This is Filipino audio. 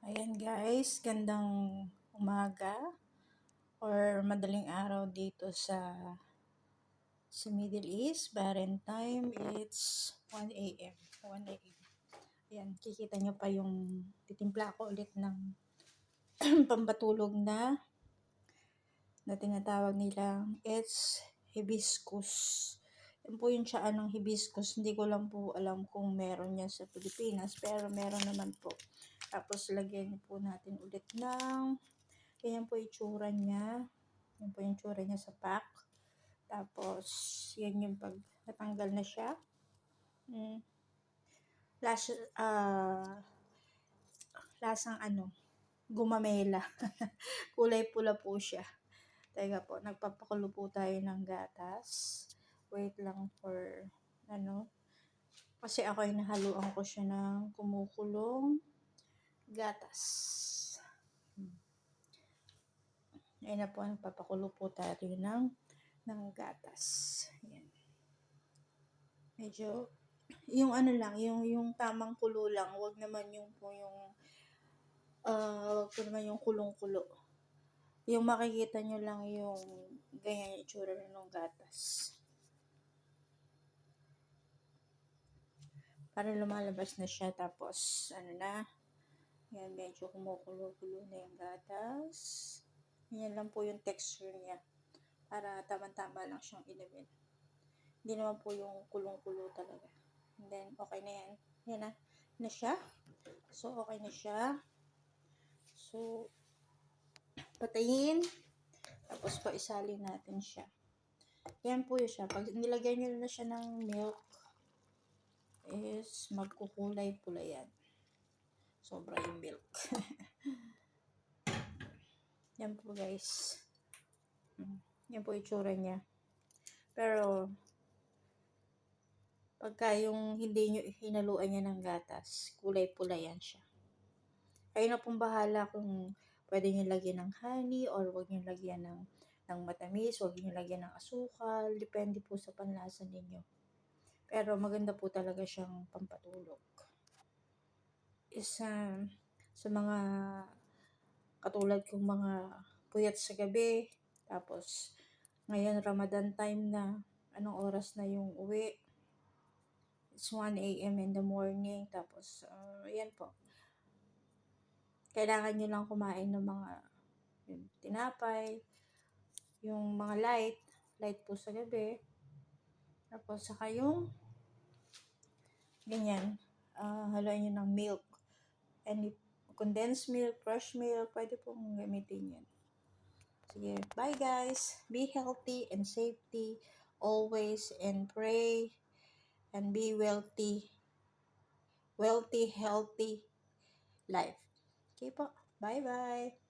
Ayan guys, gandang umaga or madaling araw dito sa Middle East. Bahrain time, it's 1 a.m. 1 a.m. Ayan, kikita nyo pa yung titimpla ko ulit ng pampatulog na tinatawag nila. It's hibiscus. Yan po yung tsaan ng hibiscus. Hindi ko lang po alam kung meron yan sa Pilipinas, pero meron naman po. Tapos lagyan niyo po natin ulit ng ganyan po yung itsura niya. Yan po yung itsura niya sa pack. Tapos yan yung pag natanggal na siya. Lasang gumamela. Kulay pula po siya. Teka po, nagpapakulo po tayo ng gatas. Wait lang for kasi ako ay nahaluan ko siya ng kumukulong gatas. Ayun na po, nagpapakulo po tayo ng gatas. Ayan. Medyo, yung lang, yung tamang kulo lang. Huwag naman yung kulong-kulo. Yung makikita nyo lang yung ganyan yung itsura ng gatas. Para lumalabas na siya, tapos yan, medyo kumukulo-kulo na yung gatas. Yan lang po yung texture niya. Para tama-tama lang siyang inumin. Hindi naman po yung kulong-kulo talaga. And then, okay na yan. Yan na siya. So, okay na siya. So, patayin. Tapos, paisalin natin siya. Yan po siya. Pag nilagyan nyo na siya ng milk, is magkukulay pula yan. Sobra yung milk. Yan po guys. Yan po itsura niya. Pero, pagka yung hindi nyo hinaluan niya ng gatas, kulay pula yan siya. Kayo na pong bahala kung pwede nyo lagyan ng honey or huwag nyo lagyan ng matamis, huwag nyo lagyan ng asukal. Depende po sa panlasa ninyo. Pero maganda po talaga siyang pampatulog. Isa sa mga katulad kong mga puyat sa gabi, tapos ngayon Ramadan time na, anong oras na yung uwi? It's 1 a.m. in the morning, tapos yan po. Kailangan nyo lang kumain ng mga yung tinapay, yung mga light po sa gabi. Tapos saka yung ganyan, haluan nyo ng milk. Any condensed milk, fresh milk, pwede pong gamitin yan. Sige, bye guys. Be healthy and safety always, and pray and be wealthy, healthy life. Okay po. Bye-bye.